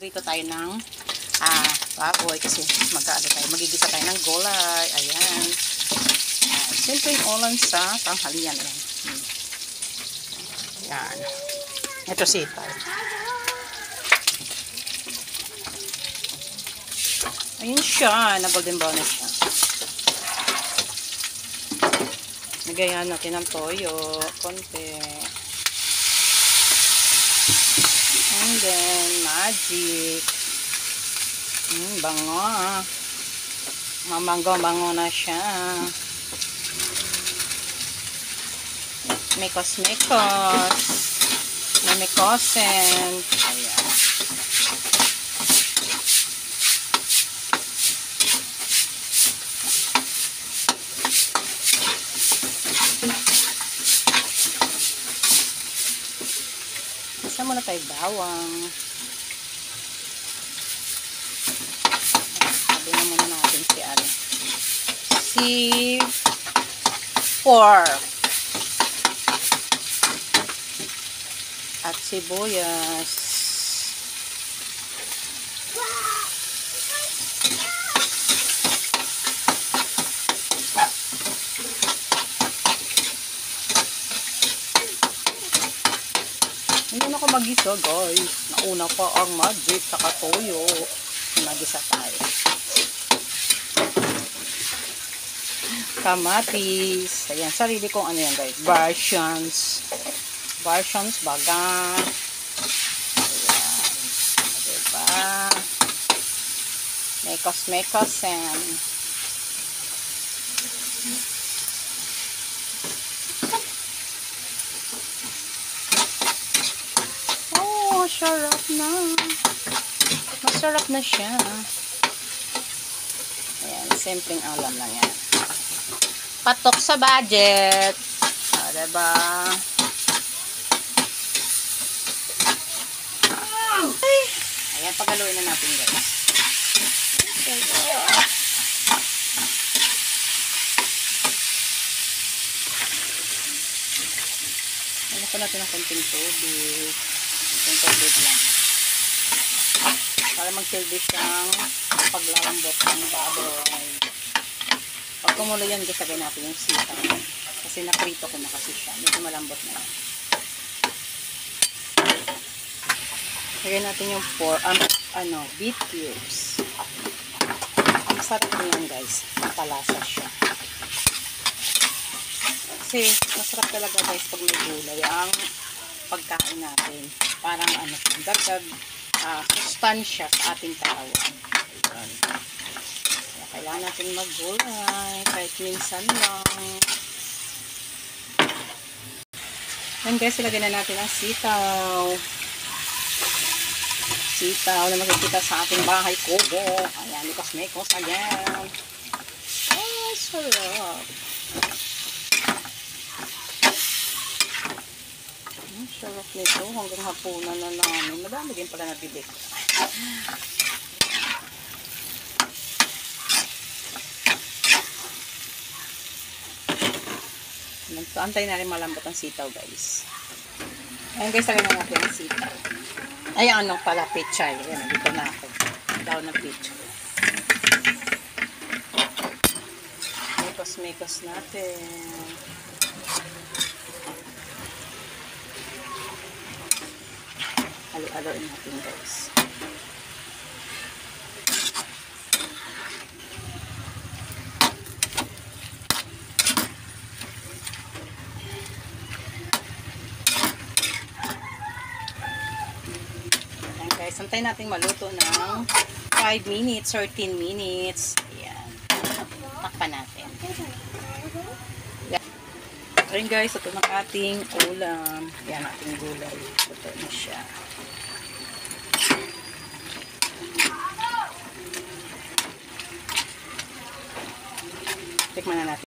Dito tayo ng baboy kasi magigisa tayo ng gulay. Ayan. Simple yung ulam sa tanghalian. Ayan. Ito sitaw. Ayun siya. Na golden brown na siya. Nagayan natin ng toyo. Konti. And then, magic. Bango. Mamango-bango na siya. Mekos-mekos. Memekosen. Ayan. Isa muna tayo bawang. Sabi na muna natin si pork at sibuyas. Hindi na ako mag-isa, guys. Nauna pa ang magic saka toyo. Mag-isa tayo. Kamatis. Ayan, sarili kong ano yan, guys. Versions baga. Ayan. Diba? Mekos and sarap na. Masarap na siya. Ayan, simpleng alam lang yan. Patok sa budget. Diba? Ayan, pagaluin na natin, guys. Ayan pa natin ang konting tubig. Yung tubig lang. Para magsilbi siyang paglalambot ng baboy. Pag kumulo yan, gisagay natin yung sitaw. Kasi naprito ko na kasi siya. Medyo malambot na yan. Lagyan natin yung beet cubes. Ang sarap niyan, guys. Napalasa siya. Kasi masarap talaga, guys, pag may gulay ang pagkain natin. Parang dagdag sustansya sa ating katawan. Kaya kailangan natin maggulay kahit minsan lang. Yan, guys, ilagay na natin ang sitaw. Sitaw na makikita sa ating bahay kubo. Ayan, mekos-mekos. Ayan. Ay, sarap. Sarap nito. Hanggang hapunan na namin. Madami din pala nabili. Antay na rin malambot ang sitaw, guys. Ayan, guys, lagyan na natin ang sitaw. Ay, anong pala, pechay. Ayan, dito na ako. Daw ng pechay. Mekos-mekos natin. Halo-haloin natin, guys. Ayan, guys. Antayin natin maluto ng 5 minutes or 10 minutes. Ayan. Takpan natin. Ayan, guys. Ito ng ating ulam. Ayan, ating gulay. Ito na siya. Tikman na natin.